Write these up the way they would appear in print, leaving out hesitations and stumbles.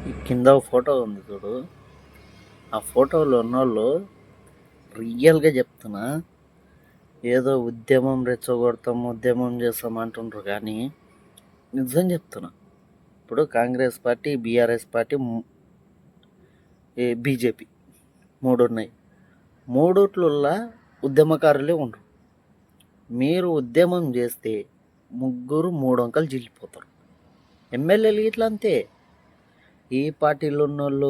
ఈ కింద ఫోటో ఉంది చూడు, ఆ ఫోటోలో ఉన్నోళ్ళు రియల్గా చెప్తున్నా, ఏదో ఉద్యమం రెచ్చగొడతాం ఉద్యమం చేస్తాం అంటుండ్రు, కానీ నిజం చెప్తున్నా. ఇప్పుడు Congress party, BRS party, BJP 3 ఉన్నాయి. మూడుట్లల్లా ఉద్యమకారులే ఉండరు. మీరు ఉద్యమం చేస్తే 3 అంకలు జిల్లిపోతారు. ఎమ్మెల్యేలు ఇట్లా అంతే. ఈ పార్టీలో ఉన్నోళ్ళు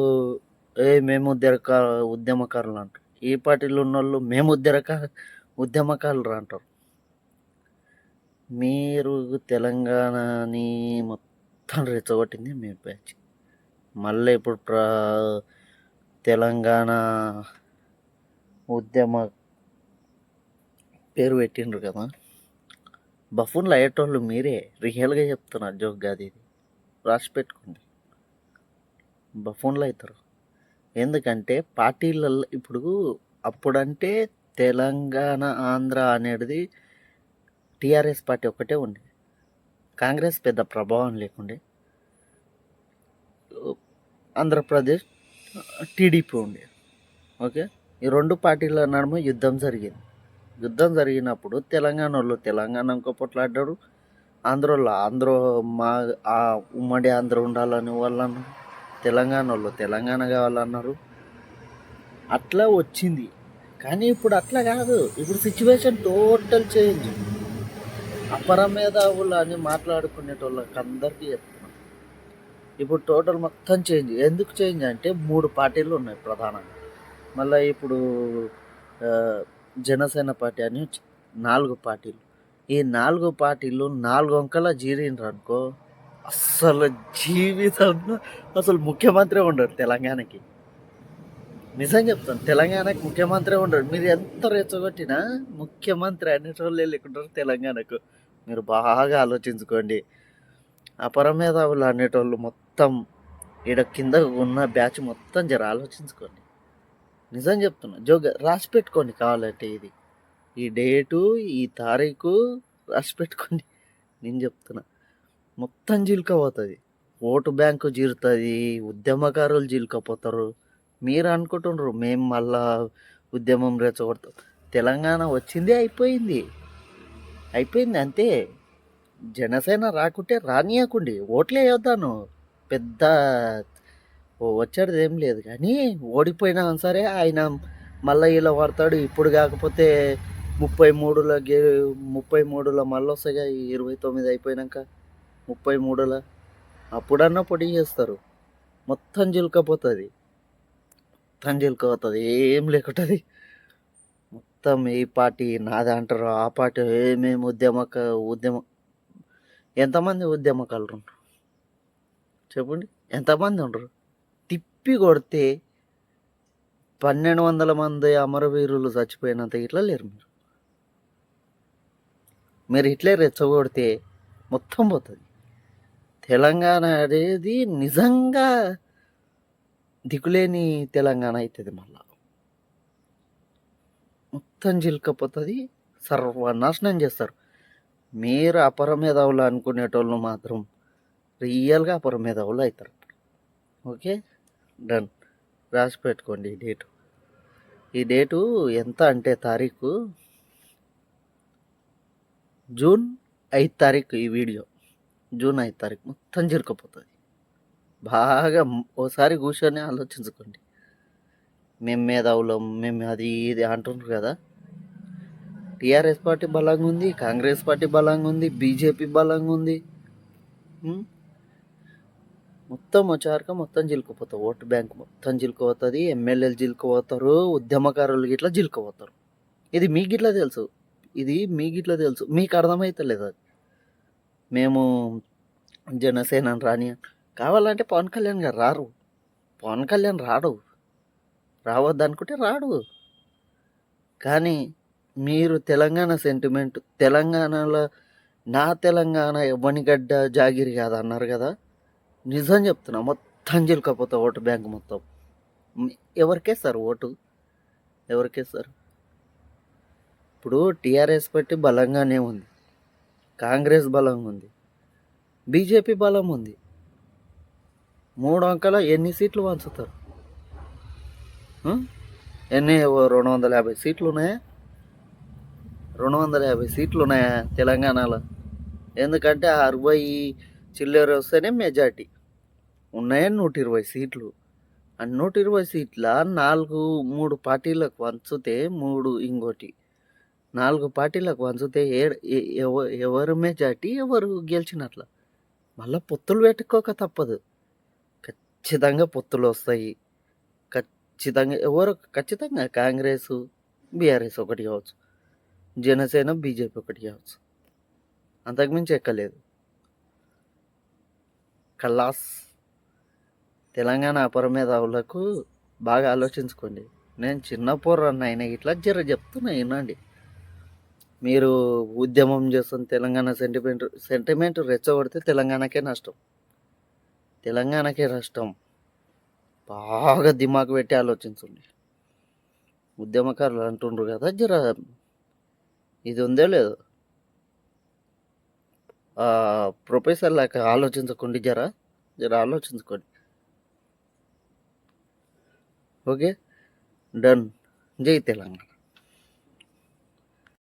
మేము ఉద్యమకారులు అంటారు, ఈ పార్టీలో ఉన్నోళ్ళు మేము ఉద్యమకారులు అంటారు. మీరు తెలంగాణని మొత్తం రెచ్చగొట్టింది మీ బ్యాచ్. మళ్ళీ ఇప్పుడు తెలంగాణ ఉద్యమ పేరు పెట్టిండ్రు కదా, బఫూన్లు అయ్యేటోళ్ళు మీరే. రియల్గా చెప్తున్నారు, జోక్ కాదు ఇది, రాసి పెట్టుకోండి. బఫూన్లు అవుతారు. ఎందుకంటే పార్టీలలో ఇప్పుడు అప్పుడంటే తెలంగాణ ఆంధ్ర అనేది టీఆర్ఎస్ పార్టీ ఒక్కటే ఉండే, కాంగ్రెస్ పెద్ద ప్రభావం లేకుండే. ఆంధ్రప్రదేశ్ టీడీపీ ఉండే. ఓకే, ఈ 2 పార్టీల నడుమ యుద్ధం జరిగింది. యుద్ధం జరిగినప్పుడు తెలంగాణ వాళ్ళు తెలంగాణకు పొట్లాడారు, ఆంధ్ర మా ఉమ్మడి ఆంధ్ర ఉండాలని వాళ్ళు అన్నారు, తెలంగాణ వాళ్ళు తెలంగాణ కావాలన్నారు. అట్లా వచ్చింది. కానీ ఇప్పుడు అట్లా కాదు. ఇప్పుడు సిచ్యువేషన్ టోటల్ చేంజ్. అపర మేధావులు అని మాట్లాడుకునేటోళ్ళకి అందరికీ చెప్తున్నాను, ఇప్పుడు టోటల్ మొత్తం చేంజ్. ఎందుకు చేంజ్ అంటే 3 పార్టీలు ఉన్నాయి ప్రధానంగా. మళ్ళీ ఇప్పుడు జనసేన పార్టీ అని 4 పార్టీలు. ఈ 4 పార్టీలు 4 అంకెల జీరిండ్రు అనుకో, అస్సలు జీవితంలో అసలు ముఖ్యమంత్రి ఉండరు తెలంగాణకి. నిజం చెప్తాను, తెలంగాణకి ముఖ్యమంత్రి ఉండరు. మీరు ఎంత రెచ్చగొట్టినా ముఖ్యమంత్రి అనేటోళ్ళే లేకుంటారు తెలంగాణకు. మీరు బాగా ఆలోచించుకోండి. అపర మేధావులు అనేటోళ్ళు మొత్తం ఈడ కింద ఉన్న బ్యాచ్ మొత్తం జర ఆలోచించుకోండి. నిజం చెప్తున్నా, రాసి పెట్టుకోండి కావాలంటే. ఇది ఈ డేటు, ఈ తారీఖు రాసి పెట్టుకోండి. నేను చెప్తున్నా, మొత్తం జీలుకపోతుంది. ఓటు బ్యాంకు జీరుతుంది, ఉద్యమకారులు జీలుకపోతారు. మీరు అనుకుంటున్నారు మేము మళ్ళా ఉద్యమం రెచ్చగొడతాం. తెలంగాణ వచ్చింది, అయిపోయింది అంతే. జనసేన రాకుంటే రానియకుండి, ఓట్లే వేద్దాను, పెద్ద వచ్చేది ఏం లేదు. కానీ ఓడిపోయినా సరే ఆయన మళ్ళీ ఇలా పడతాడు. ఇప్పుడు కాకపోతే 33లో మళ్ళీ వస్తాయి, 29 అయిపోయినాక 33లో అప్పుడన్నా పొడి చేస్తారు. మొత్తం జిలుకపోతుంది, ఏం లేకుంటుంది. మొత్తం ఈ పార్టీ నాది అంటారు, ఆ పార్టీ మేము ఉద్యమం. ఎంతమంది ఉద్యమకారులు ఉండరు చెప్పండి? ఎంతమంది ఉండరు? తిప్పి కొడితే 1200 మంది అమరవీరులు చచ్చిపోయినంత ఇట్లా లేరు. మీరు ఇట్లే రెచ్చగొడితే మొత్తం పోతుంది. తెలంగాణ అనేది నిజంగా దిక్కులేని తెలంగాణ అవుతుంది. మళ్ళా మొత్తం చిలుకపోతుంది, సర్వనాశనం చేస్తారు. మీరు అపర మేధావులు అనుకునేటోళ్ళు మాత్రం రియల్గా అపర మేధావులు అవుతారు. Okay, done. రాసి పెట్టుకోండి ఈ డేటు ఎంత అంటే తారీఖు జూన్ 5 తారీఖు. ఈ వీడియో జూన్ 5 తారీఖు మొత్తం చిరుకపోతుంది. బాగా ఓసారి కూర్చొని ఆలోచించుకోండి. మేము మేధావులం, మేము అది ఇది అంటున్నారు కదా. టీఆర్ఎస్ పార్టీ బలంగా ఉంది, కాంగ్రెస్ పార్టీ బలంగా ఉంది, బీజేపీ బలంగా ఉంది. మొత్తం వచ్చాక మొత్తం జిలుకుపోతారు. ఓటు బ్యాంక్ మొత్తం జిలుకుపోతుంది, ఎమ్మెల్యేలు జిలుకుపోతారు, ఉద్యమకారులు గిట్లా జిలుకుపోతారు. ఇది మీకు గిట్లా తెలుసు, మీకు అర్థమవుతలేదు అది. మేము జనసేన రాని కావాలంటే పవన్ కళ్యాణ్ గారు రారు. పవన్ కళ్యాణ్ రావద్దు అనుకుంటే రాడు. కానీ మీరు తెలంగాణ సెంటిమెంట్, తెలంగాణలో నా తెలంగాణ ఎవ్వనిగడ్డ జాగిరి కాదు అన్నారు కదా. నిజం చెప్తున్నా, మొత్తం చిలుకపోతా ఓటు బ్యాంక్ మొత్తం. ఎవరికేస్తారు ఓటు? ఎవరికేస్తారు? ఇప్పుడు టీఆర్ఎస్ పార్టీ బలంగానే ఉంది, కాంగ్రెస్ బలంగా ఉంది, బీజేపీ బలం ఉంది. 3 అంకెల ఎన్ని సీట్లు పంచుతారు? ఎన్ని 250 సీట్లు ఉన్నాయా? 250 సీట్లు ఉన్నాయా తెలంగాణలో? ఎందుకంటే 60 చిల్లర వస్తేనే మెజార్టీ. ఉన్నాయా 120 సీట్లు. ఆ 120 సీట్ల 3 పార్టీలకు పంచితే 3 ఇంకోటి 4 పార్టీలకు పంచితే ఎవరు మెజార్టీ, ఎవరు గెలిచినట్ల. మళ్ళీ పొత్తులు పెట్టుకోక తప్పదు. ఖచ్చితంగా పొత్తులు వస్తాయి. ఖచ్చితంగా కాంగ్రెస్, బీఆర్ఎస్ ఒకటి కావచ్చు, జనసేన, బీజేపీ ఒకటి కావచ్చు. అంతకుమించి ఎక్కలేదు. కల్లాస్. తెలంగాణ అపరమేధావులకు బాగా ఆలోచించుకోండి. నేను చిన్న పోరాన్ని అయినా ఇట్లా జర చెప్తున్నా వినండి. మీరు ఉద్యమం చేస్తున్న తెలంగాణ సెంటిమెంట్ రెచ్చగొడితే తెలంగాణకే నష్టం. బాగా దిమాగ్ పెట్టి ఆలోచించండి. ఉద్యమకారులు అంటుండ్రు కదా, జర ఇది ఉందో లేదో ప్రొఫెసర్ లాగా ఆలోచించకండి, జర ఆలోచించుకోండి. Okay, done. జై తెలంగాణ.